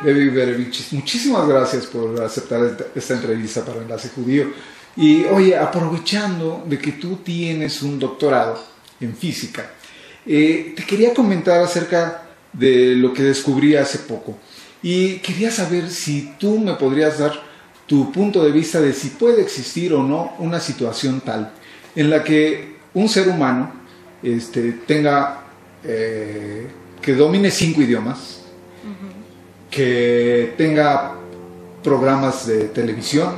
Debbie Berevich, muchísimas gracias por aceptar esta entrevista para Enlace Judío. Y oye, aprovechando de que tú tienes un doctorado en física, te quería comentar acerca de lo que descubrí hace poco. Y quería saber si tú me podrías dar tu punto de vista de si puede existir o no una situación tal en la que un ser humano tenga, que domine 5 idiomas, que tenga programas de televisión,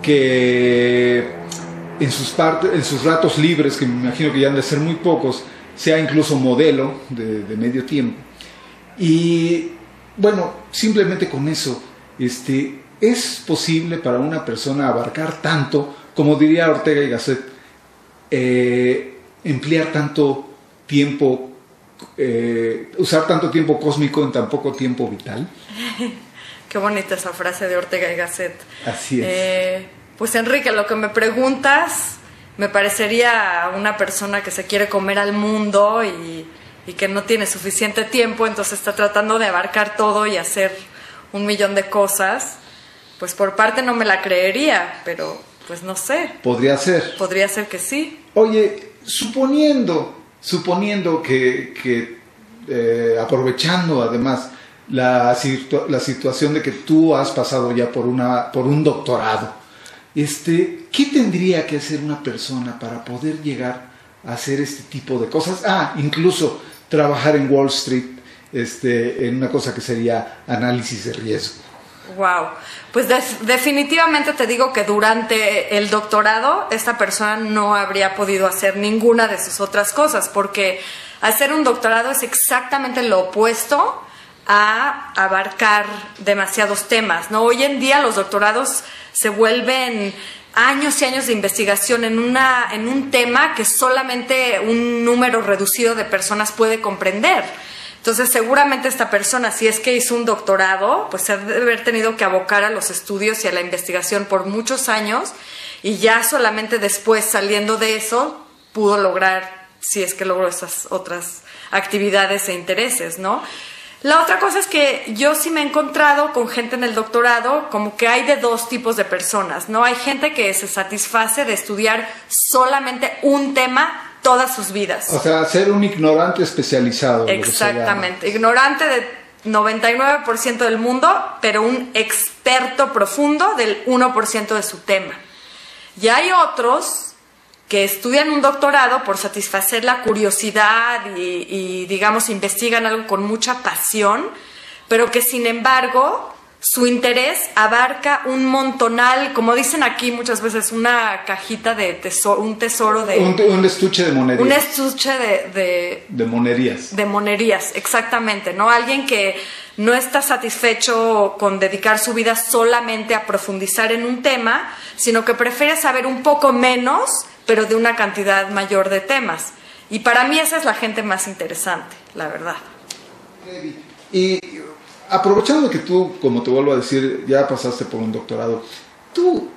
que en sus ratos libres, que me imagino que ya han de ser muy pocos, sea incluso modelo de medio tiempo. Y bueno, simplemente con eso, es posible para una persona abarcar tanto, como diría Ortega y Gasset, emplear tanto tiempo, usar tanto tiempo cósmico en tan poco tiempo vital. Qué bonita esa frase de Ortega y Gasset. Así es. Pues Enrique, lo que me preguntas me parecería una persona que se quiere comer al mundo y que no tiene suficiente tiempo, entonces está tratando de abarcar todo y hacer 1.000.000 de cosas. Pues por parte no me la creería, pero pues no sé. Podría ser. Podría ser que sí. Oye, suponiendo que aprovechando además la situación de que tú has pasado ya por un doctorado, ¿qué tendría que hacer una persona para poder llegar a hacer este tipo de cosas? Incluso trabajar en Wall Street, en una cosa que sería análisis de riesgo. Wow, pues definitivamente te digo que durante el doctorado esta persona no habría podido hacer ninguna de sus otras cosas, porque hacer un doctorado es exactamente lo opuesto a abarcar demasiados temas, ¿no? Hoy en día los doctorados se vuelven años y años de investigación en un tema que solamente un número reducido de personas puede comprender. Entonces, seguramente esta persona, si es que hizo un doctorado, pues se debe haber tenido que abocar a los estudios y a la investigación por muchos años, y ya solamente después, saliendo de eso, pudo lograr, si es que logró esas otras actividades e intereses, ¿no? La otra cosa es que yo sí me he encontrado con gente en el doctorado, como que hay de dos tipos de personas, ¿no? Hay gente que se satisface de estudiar solamente un tema todas sus vidas. O sea, ser un ignorante especializado. Exactamente, ignorante de 99% del mundo, pero un experto profundo del 1% de su tema. Y hay otros que estudian un doctorado por satisfacer la curiosidad y digamos, investigan algo con mucha pasión, pero que sin embargo su interés abarca un montonal, como dicen aquí muchas veces, una cajita de tesoro, un tesoro de... Un estuche de monerías. Un estuche de monerías. De monerías, exactamente, ¿no? Alguien que no está satisfecho con dedicar su vida solamente a profundizar en un tema, sino que prefiere saber un poco menos, pero de una cantidad mayor de temas. Y para mí esa es la gente más interesante, la verdad. Y aprovechando que tú, como te vuelvo a decir, ya pasaste por un doctorado, tú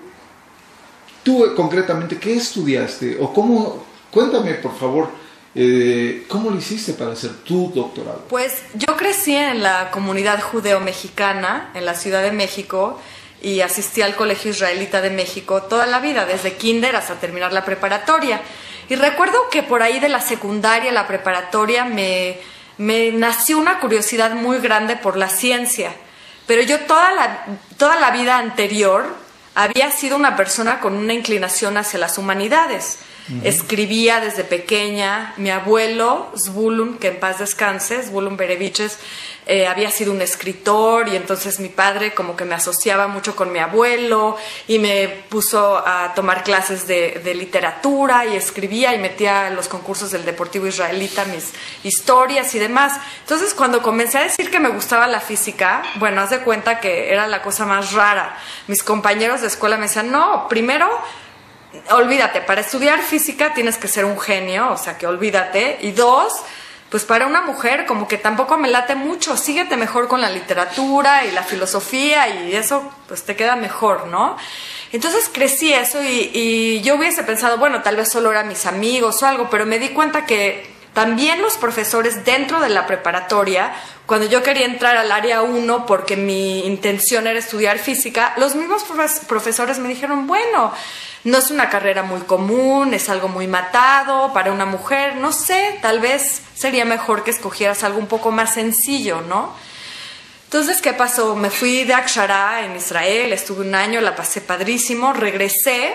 concretamente, ¿qué estudiaste? O cómo, cuéntame por favor, ¿cómo lo hiciste para hacer tu doctorado? Pues yo crecí en la comunidad judeo-mexicana, en la Ciudad de México, y asistí al Colegio Israelita de México toda la vida, desde kinder hasta terminar la preparatoria. Y recuerdo que por ahí de la secundaria a la preparatoria me nació una curiosidad muy grande por la ciencia, pero yo toda la vida anterior había sido una persona con una inclinación hacia las humanidades. escribía desde pequeña. Mi abuelo, Zvulun, que en paz descanse, Zvulun Bereviches, había sido un escritor, y entonces mi padre como que me asociaba mucho con mi abuelo y me puso a tomar clases de literatura, y escribía y metía en los concursos del Deportivo Israelita mis historias y demás. Entonces, cuando comencé a decir que me gustaba la física, bueno, haz de cuenta que era la cosa más rara. Mis compañeros de escuela me decían, no, primero, olvídate, para estudiar física tienes que ser un genio, o sea que olvídate, y dos, pues para una mujer como que tampoco me late mucho, síguete mejor con la literatura y la filosofía, y eso pues te queda mejor, ¿no? Entonces crecí eso, y yo hubiese pensado, bueno, tal vez solo eran mis amigos o algo, pero me di cuenta que también los profesores dentro de la preparatoria, cuando yo quería entrar al área 1 porque mi intención era estudiar física, los mismos profesores me dijeron, bueno, no es una carrera muy común, es algo muy matado para una mujer, no sé, tal vez sería mejor que escogieras algo un poco más sencillo, ¿no? Entonces, ¿qué pasó? Me fui de Akshara en Israel, estuve un año, la pasé padrísimo, regresé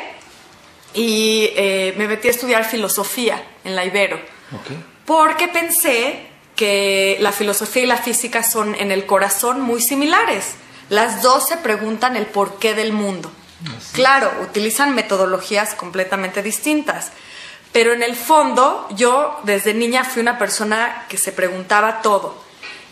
y me metí a estudiar filosofía en la Ibero. Okay. Porque pensé que la filosofía y la física son en el corazón muy similares. Las dos se preguntan el porqué del mundo. Así. Claro, utilizan metodologías completamente distintas, pero en el fondo yo desde niña fui una persona que se preguntaba todo,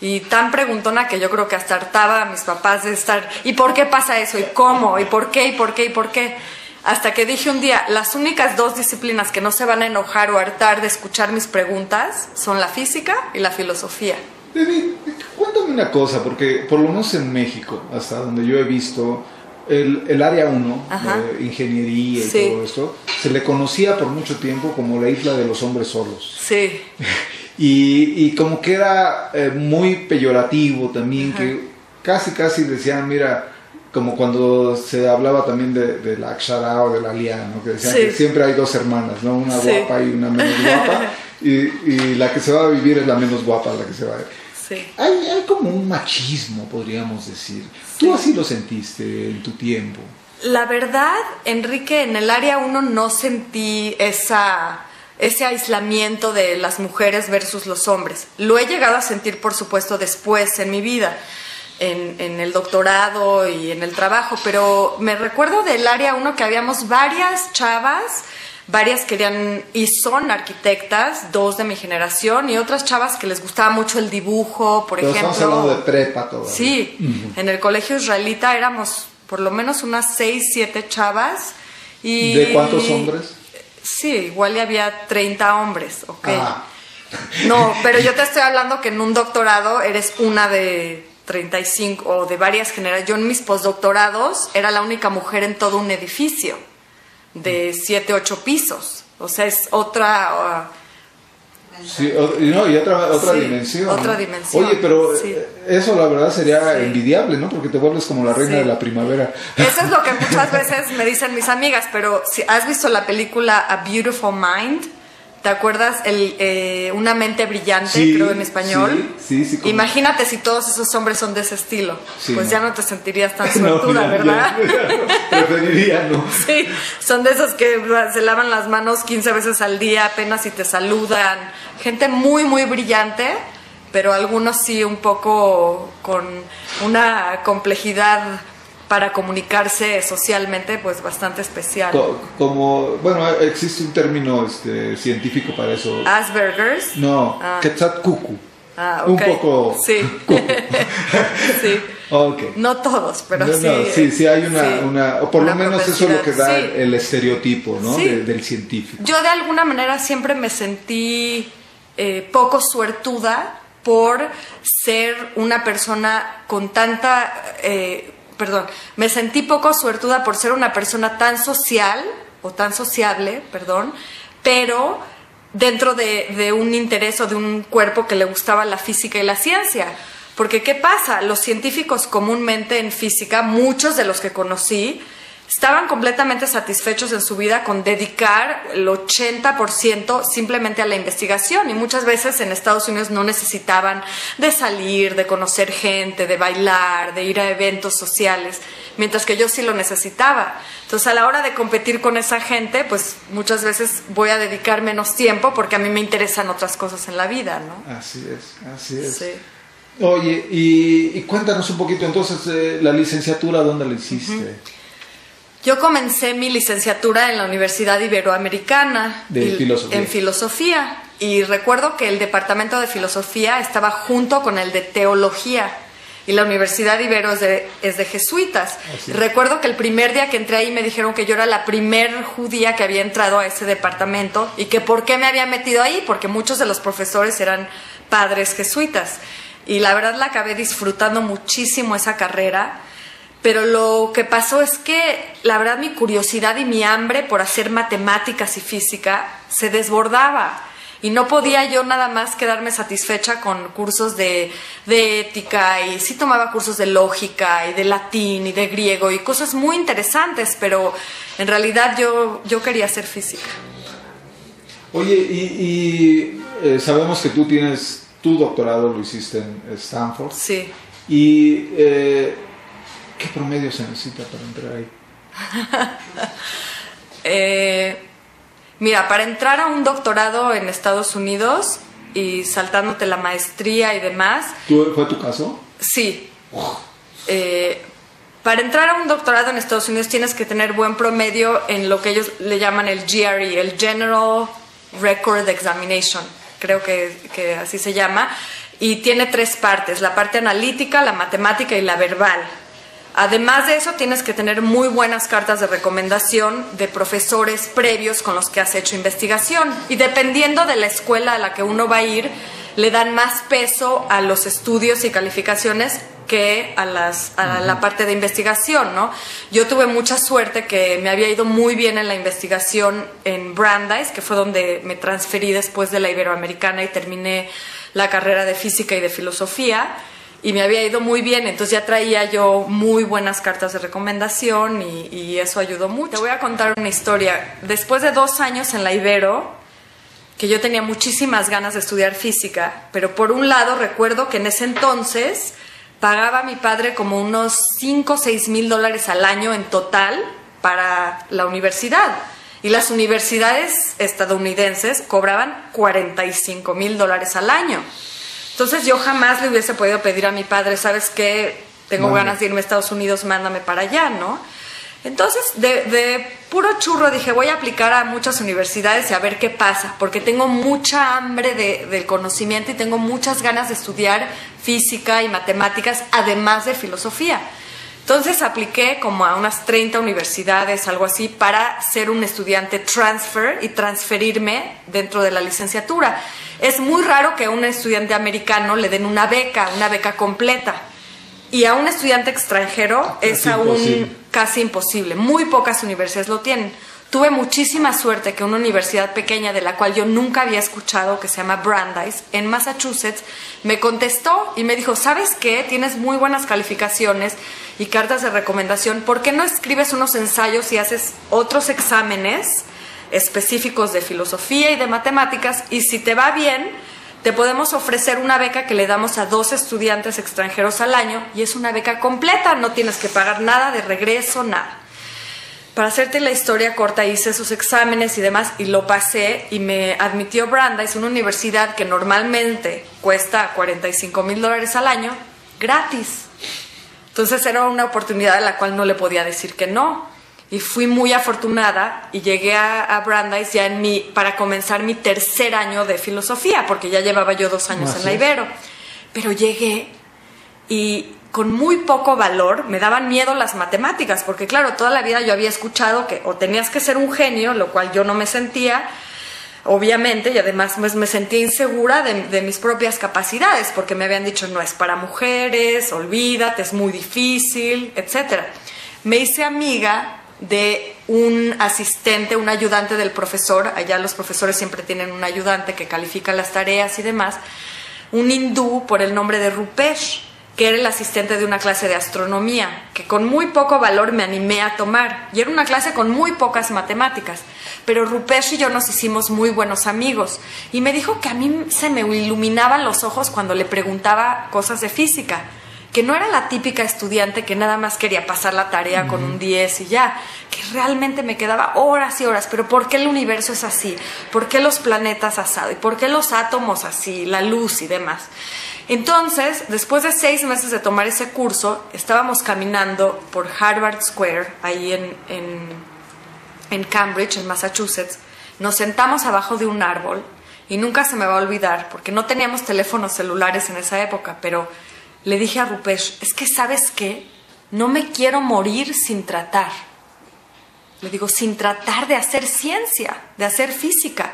y tan preguntona que yo creo que hasta hartaba a mis papás de estar, ¿y por qué pasa eso? ¿Y cómo? ¿Y por qué? ¿Y por qué? ¿Y por qué? Hasta que dije un día, las únicas dos disciplinas que no se van a enojar o hartar de escuchar mis preguntas son la física y la filosofía. Debbie, cuéntame una cosa, porque por lo menos en México, hasta donde yo he visto, el área 1, ingeniería y sí. todo esto, se le conocía por mucho tiempo como la isla de los hombres solos. Sí. y como que era muy peyorativo también, que casi decían, mira, como cuando se hablaba también de la Akshara o de la Liá, ¿no? Que decían que siempre hay dos hermanas, ¿no? Una guapa y una menos guapa, y la que se va a vivir es la menos guapa, la que se va a vivir. Sí. Hay como un machismo, podríamos decir. ¿Tú así lo sentiste en tu tiempo? La verdad, Enrique, en el área 1 no sentí ese aislamiento de las mujeres versus los hombres. Lo he llegado a sentir, por supuesto, después en mi vida, en el doctorado y en el trabajo, pero me recuerdo del área 1 que habíamos varias chavas. Varias querían y son arquitectas, 2 de mi generación, y otras chavas que les gustaba mucho el dibujo, por ejemplo. Estamos hablando de prepa todavía. Sí, en el colegio israelita éramos por lo menos unas 6, 7 chavas. Y ¿de cuántos hombres? Sí, igual ya había 30 hombres, ok. No, pero yo te estoy hablando que en un doctorado eres una de 35 o de varias generaciones. Yo en mis postdoctorados era la única mujer en todo un edificio de 7, 8 pisos, o sea, es otra... Sí, no, y otra dimensión. Otra dimensión. Oye, pero eso la verdad sería envidiable, ¿no? Porque te vuelves como la reina de la primavera. Eso es lo que muchas veces me dicen mis amigas, pero si has visto la película A Beautiful Mind, ¿te acuerdas? Una mente brillante, creo en español. Sí. Imagínate si todos esos hombres son de ese estilo. Sí, pues no. ya no te sentirías tan suertuda, ¿verdad? Preferiría no. Sí, son de esos que se lavan las manos 15 veces al día apenas si te saludan. Gente muy, muy brillante, pero algunos sí un poco con una complejidad para comunicarse socialmente, pues bastante especial. Como, bueno, existe un término científico para eso. Asperger's. No, Quetzalcoatl. Okay. Un poco. Sí. Sí. Okay. No todos, pero no, sí. Sí, hay una o por lo menos eso es lo que da sí. el estereotipo, ¿no? Sí. Del científico. Yo de alguna manera siempre me sentí poco suertuda por ser una persona con tanta... me sentí poco suertuda por ser una persona tan social, o tan sociable, pero dentro de un interés o de un cuerpo que le gustaba la física y la ciencia. Porque, ¿qué pasa? Los científicos comúnmente en física, muchos de los que conocí, estaban completamente satisfechos en su vida con dedicar el 80% simplemente a la investigación, y muchas veces en Estados Unidos no necesitaban de salir, de conocer gente, de bailar, de ir a eventos sociales, mientras que yo sí lo necesitaba. Entonces, a la hora de competir con esa gente, pues muchas veces voy a dedicar menos tiempo porque a mí me interesan otras cosas en la vida, ¿no? Así es. Sí. Oye, y cuéntanos un poquito entonces, la licenciatura, ¿dónde la hiciste? Yo comencé mi licenciatura en la Universidad Iberoamericana en filosofía, y recuerdo que el departamento de filosofía estaba junto con el de teología, y la Universidad Ibero es de jesuitas. Recuerdo que el primer día que entré ahí me dijeron que yo era la primer judía que había entrado a ese departamento, y que por qué me había metido ahí, porque muchos de los profesores eran padres jesuitas, y la verdad la acabé disfrutando muchísimo esa carrera. Pero lo que pasó es que, la verdad, mi curiosidad y mi hambre por hacer matemáticas y física se desbordaba. Y no podía yo nada más quedarme satisfecha con cursos de ética, y sí tomaba cursos de lógica y de latín y de griego y cosas muy interesantes, pero en realidad yo quería hacer física. Oye, y sabemos que tú tienes tu doctorado, lo hiciste en Stanford. Sí. Y... ¿qué promedio se necesita para entrar ahí? Mira, para entrar a un doctorado en Estados Unidos y saltándote la maestría y demás... ¿Fue tu caso? Sí. Para entrar a un doctorado en Estados Unidos tienes que tener buen promedio en lo que ellos le llaman el GRE, el General Record Examination, creo que así se llama, y tiene 3 partes: la parte analítica, la matemática y la verbal. Además de eso, tienes que tener muy buenas cartas de recomendación de profesores previos con los que has hecho investigación. Y dependiendo de la escuela a la que uno va a ir, le dan más peso a los estudios y calificaciones que a la parte de investigación, ¿no? Yo tuve mucha suerte que me había ido muy bien en la investigación en Brandeis, que fue donde me transferí después de la Iberoamericana y terminé la carrera de física y de filosofía. Y me había ido muy bien, entonces ya traía yo muy buenas cartas de recomendación y eso ayudó mucho. Te voy a contar una historia. Después de 2 años en la Ibero, que yo tenía muchísimas ganas de estudiar física, pero por un lado recuerdo que en ese entonces pagaba a mi padre como unos $5,000 o $6,000 al año en total para la universidad. Y las universidades estadounidenses cobraban $45,000 al año. Entonces yo jamás le hubiese podido pedir a mi padre, ¿sabes qué? Tengo ganas de irme a Estados Unidos, mándame para allá, ¿no? Entonces, de puro churro dije, voy a aplicar a muchas universidades y a ver qué pasa, porque tengo mucha hambre del conocimiento y tengo muchas ganas de estudiar física y matemáticas, además de filosofía. Entonces apliqué como a unas 30 universidades, algo así, para ser un estudiante transfer y transferirme dentro de la licenciatura. Es muy raro que a un estudiante americano le den una beca completa. Y a un estudiante extranjero es aún casi imposible. Muy pocas universidades lo tienen. Tuve muchísima suerte que una universidad pequeña de la cual yo nunca había escuchado, que se llama Brandeis, en Massachusetts, me contestó y me dijo, ¿sabes qué? Tienes muy buenas calificaciones y cartas de recomendación. ¿Por qué no escribes unos ensayos y haces otros exámenes específicos de filosofía y de matemáticas? Y si te va bien, te podemos ofrecer una beca que le damos a 2 estudiantes extranjeros al año, y es una beca completa, no tienes que pagar nada de regreso, nada. Para hacerte la historia corta, hice esos exámenes y demás y lo pasé, y me admitió Brandeis, una universidad que normalmente cuesta $45,000 al año, gratis. Entonces era una oportunidad a la cual no le podía decir que no. Y fui muy afortunada y llegué a Brandeis ya para comenzar mi 3er año de filosofía, porque ya llevaba yo 2 años en la Ibero. Pero llegué y con muy poco valor, me daban miedo las matemáticas, porque claro, toda la vida yo había escuchado que o tenías que ser un genio, lo cual yo no me sentía, obviamente, y además pues, me sentía insegura de mis propias capacidades, porque me habían dicho, no es para mujeres, olvídate, es muy difícil, etc. Me hice amiga de un asistente, un ayudante del profesor, allá los profesores siempre tienen un ayudante que califica las tareas y demás, un hindú por el nombre de Rupesh. que era el asistente de una clase de astronomía, que con muy poco valor me animé a tomar, y era una clase con muy pocas matemáticas, pero Rupesh y yo nos hicimos muy buenos amigos, y me dijo que a mí se me iluminaban los ojos cuando le preguntaba cosas de física, que no era la típica estudiante que nada más quería pasar la tarea con un 10 y ya, que realmente me quedaba horas y horas, pero ¿por qué el universo es así? ¿Por qué los planetas asado? ¿Y por qué los átomos así? La luz y demás. Entonces, después de 6 meses de tomar ese curso, estábamos caminando por Harvard Square, ahí en Cambridge, en Massachusetts. Nos sentamos abajo de un árbol y nunca se me va a olvidar, porque no teníamos teléfonos celulares en esa época, pero le dije a Rupesh, es que ¿sabes qué? No me quiero morir sin tratar. Le digo, sin tratar de hacer ciencia, de hacer física.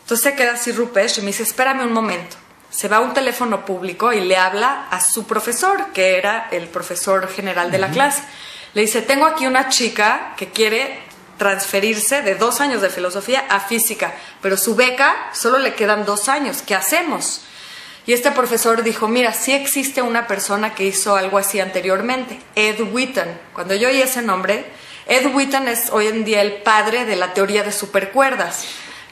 Entonces se queda así Rupesh y me dice, espérame un momento. Se va a un teléfono público y le habla a su profesor, que era el profesor general de la clase. Le dice, tengo aquí una chica que quiere transferirse de 2 años de filosofía a física, pero su beca solo le quedan 2 años. ¿Qué hacemos? Y este profesor dijo, mira, sí existe una persona que hizo algo así anteriormente, Ed Wheaton. Cuando yo oí ese nombre, Ed Wheaton es hoy en día el padre de la teoría de supercuerdas,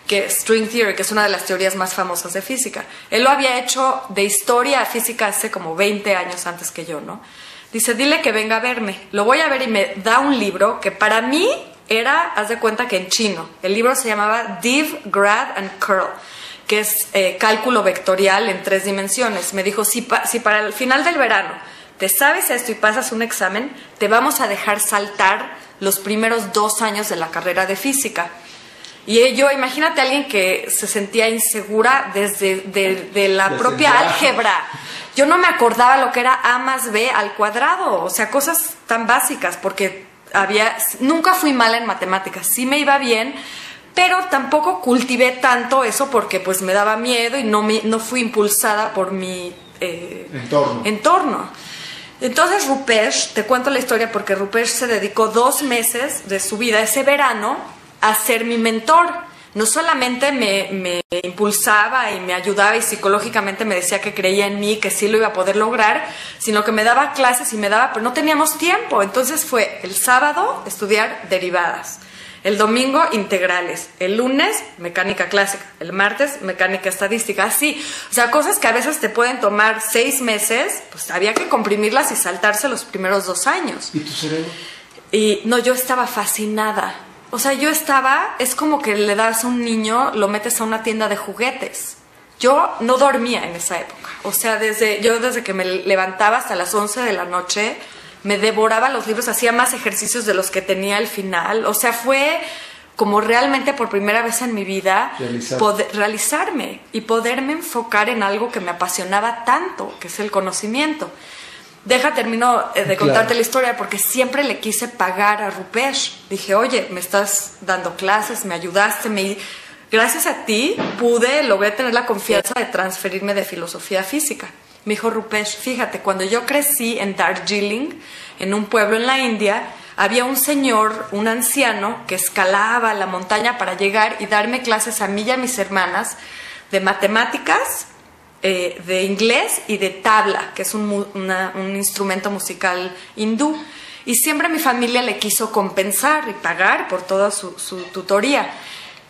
que string theory, que es una de las teorías más famosas de física. Él lo había hecho de historia a física hace como 20 años antes que yo, ¿no? Dice, dile que venga a verme. Lo voy a ver y me da un libro que para mí era, haz de cuenta que en chino. El libro se llamaba Div, Grad and Curl, que es cálculo vectorial en 3 dimensiones. Me dijo, si para el final del verano te sabes esto y pasas un examen, te vamos a dejar saltar los primeros 2 años de la carrera de física. Y yo, imagínate a alguien que se sentía insegura de la propia álgebra. Yo no me acordaba lo que era A más B al cuadrado, o sea, cosas tan básicas, porque nunca fui mala en matemáticas, sí me iba bien, pero tampoco cultivé tanto eso porque pues me daba miedo y no fui impulsada por mi entorno. Entonces Rupesh, te cuento la historia porque Rupesh se dedicó 2 meses de su vida ese verano a ser mi mentor. No solamente me impulsaba y me ayudaba y psicológicamente me decía que creía en mí, que sí lo iba a poder lograr, sino que me daba clases pero no teníamos tiempo. Entonces fue el sábado estudiar derivadas, el domingo integrales, el lunes mecánica clásica, el martes mecánica estadística, así. O sea, cosas que a veces te pueden tomar 6 meses, pues había que comprimirlas y saltarse los primeros 2 años. ¿Y tu cerebro? Y no, yo estaba fascinada. O sea, es como que le das a un niño, lo metes a una tienda de juguetes. Yo no dormía en esa época. O sea, desde que me levantaba hasta las 11 de la noche, me devoraba los libros, hacía más ejercicios de los que tenía al final. O sea, fue como realmente por primera vez en mi vida realizarme y poderme enfocar en algo que me apasionaba tanto, que es el conocimiento. Termino de contarte la historia porque siempre le quise pagar a Rupesh. Dije, oye, me estás dando clases, me ayudaste, gracias a ti logré tener la confianza de transferirme de filosofía a física. Me dijo Rupesh, fíjate, cuando yo crecí en Darjeeling, en un pueblo en la India, había un señor, un anciano, que escalaba la montaña para llegar y darme clases a mí y a mis hermanas de matemáticas, de inglés y de tabla, que es un instrumento musical hindú. Y siempre mi familia le quiso compensar y pagar por toda su tutoría.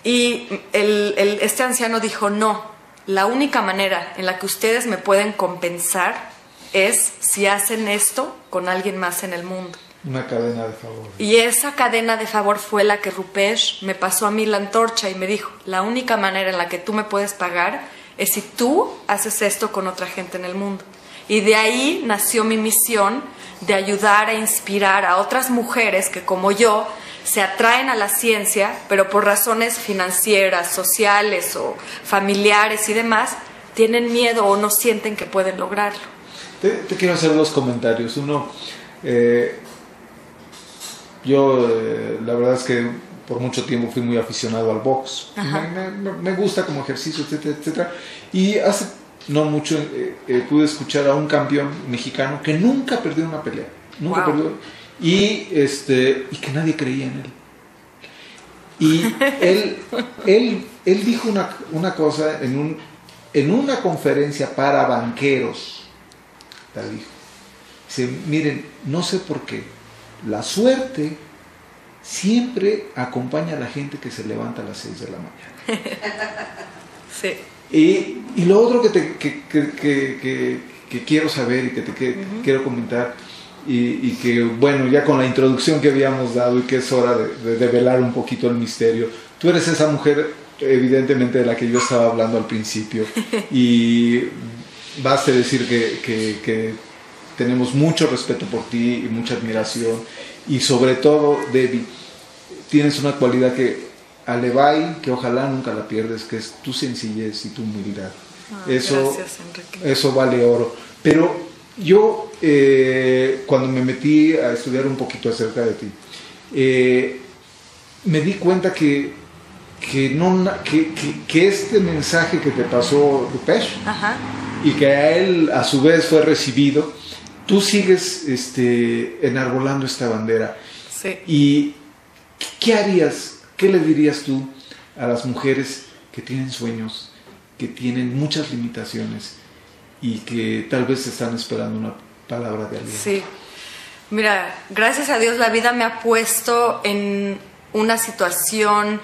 Y este anciano dijo, no, la única manera en la que ustedes me pueden compensar es si hacen esto con alguien más en el mundo. Una cadena de favor. Y esa cadena de favor fue la que Rupesh me pasó a mí la antorcha y me dijo, la única manera en la que tú me puedes pagar es si tú haces esto con otra gente en el mundo. Y de ahí nació mi misión de ayudar a inspirar a otras mujeres que como yo se atraen a la ciencia, pero por razones financieras, sociales o familiares y demás, tienen miedo o no sienten que pueden lograrlo. Te quiero hacer 2 comentarios. Uno, yo la verdad es que por mucho tiempo fui muy aficionado al box. Me gusta como ejercicio, etcétera, etcétera. Y hace no mucho pude escuchar a un campeón mexicano que nunca perdió una pelea. Nunca perdió. Y que nadie creía en él. Y él dijo una cosa en una conferencia para banqueros tal dijo. Dice, miren, no sé por qué, la suerte siempre acompaña a la gente que se levanta a las 6 de la mañana. Sí. Y lo otro que quiero saber y que te quiero comentar, y que, bueno, ya con la introducción que habíamos dado y que es hora de develar un poquito el misterio, tú eres esa mujer, evidentemente, de la que yo estaba hablando al principio, y basta decir que tenemos mucho respeto por ti y mucha admiración, y sobre todo, Debbie, tienes una cualidad que alevai, que ojalá nunca la pierdes, que es tu sencillez y tu humildad. Gracias, Enrique. Eso vale oro. Pero yo, cuando me metí a estudiar un poquito acerca de ti, me di cuenta que este mensaje que te pasó Rupesh, y que a él a su vez fue recibido, tú sigues enarbolando esta bandera. Sí. ¿Y qué harías, qué le dirías tú a las mujeres que tienen sueños, que tienen muchas limitaciones y que tal vez están esperando una palabra de aliento? Sí. Mira, gracias a Dios la vida me ha puesto en una situación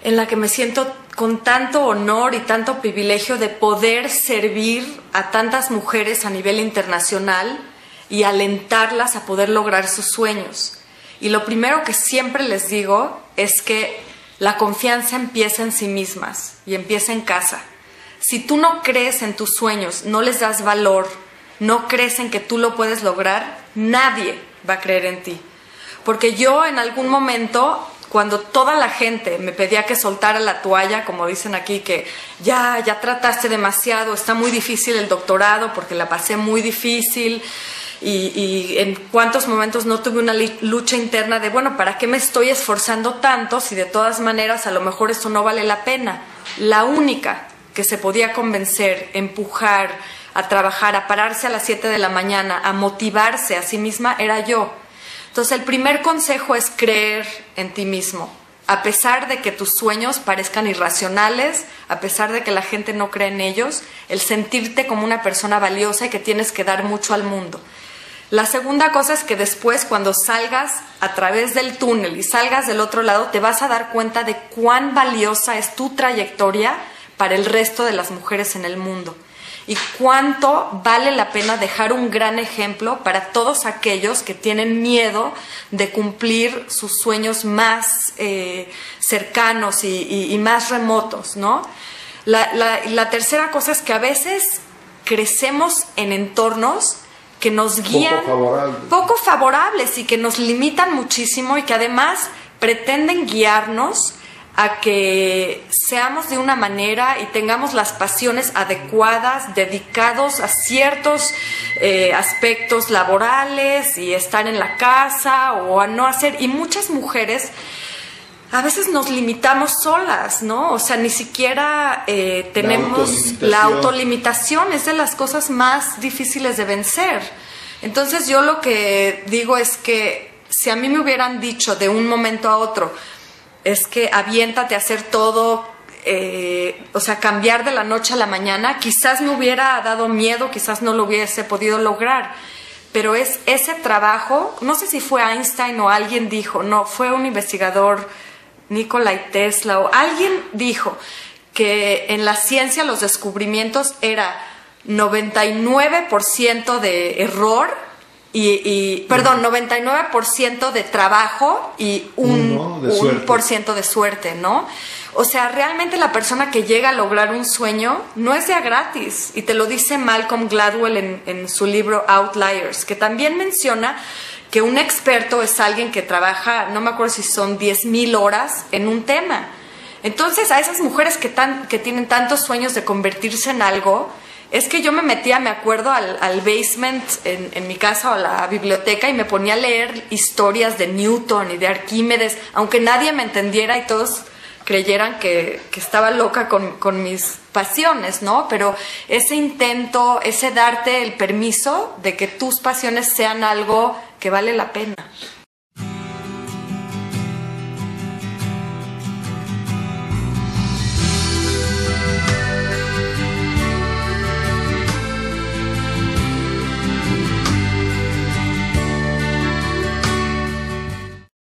en la que me siento con tanto honor y tanto privilegio de poder servir a tantas mujeres a nivel internacional y alentarlas a poder lograr sus sueños. Y lo primero que siempre les digo es que la confianza empieza en sí mismas y empieza en casa. Si tú no crees en tus sueños, no les das valor, no crees en que tú lo puedes lograr, nadie va a creer en ti. Porque yo en algún momento, cuando toda la gente me pedía que soltara la toalla, como dicen aquí, que ya trataste demasiado, está muy difícil el doctorado porque la pasé muy difícil, y en cuántos momentos no tuve una lucha interna de, bueno, ¿para qué me estoy esforzando tanto si de todas maneras a lo mejor esto no vale la pena? La única que se podía convencer, empujar, a trabajar, a pararse a las 7 de la mañana, a motivarse a sí misma, era yo. Entonces el primer consejo es creer en ti mismo, a pesar de que tus sueños parezcan irracionales, a pesar de que la gente no cree en ellos, el sentirte como una persona valiosa y que tienes que dar mucho al mundo. La segunda cosa es que después, cuando salgas a través del túnel y salgas del otro lado, te vas a dar cuenta de cuán valiosa es tu trayectoria para el resto de las mujeres en el mundo. Y cuánto vale la pena dejar un gran ejemplo para todos aquellos que tienen miedo de cumplir sus sueños más cercanos y más remotos, ¿no? La tercera cosa es que a veces crecemos en entornos que nos guían poco favorables y que nos limitan muchísimo y que además pretenden guiarnos a que seamos de una manera y tengamos las pasiones adecuadas, dedicados a ciertos aspectos laborales y estar en la casa o a no hacer. Y muchas mujeres a veces nos limitamos solas, ¿no? O sea, ni siquiera tenemos la autolimitación, es de las cosas más difíciles de vencer. Entonces yo lo que digo es que si a mí me hubieran dicho de un momento a otro, es que aviéntate a hacer todo, o sea, cambiar de la noche a la mañana, quizás me hubiera dado miedo, quizás no lo hubiese podido lograr. Pero es ese trabajo, no sé si fue Einstein o alguien dijo, no, fue un investigador, Nikola Tesla, o alguien dijo que en la ciencia los descubrimientos era 99% de error perdón, 99% de trabajo y un por ciento de suerte, ¿no? O sea, realmente la persona que llega a lograr un sueño no es de a gratis, y te lo dice Malcolm Gladwell en su libro Outliers, que también menciona que un experto es alguien que trabaja, no me acuerdo si son 10,000 horas en un tema. Entonces, a esas mujeres que tienen tantos sueños de convertirse en algo, es que yo me metía, me acuerdo, al basement en mi casa o a la biblioteca y me ponía a leer historias de Newton y de Arquímedes, aunque nadie me entendiera y todos creyeran que estaba loca con mis pasiones, ¿no? Pero ese intento, ese darte el permiso de que tus pasiones sean algo que vale la pena.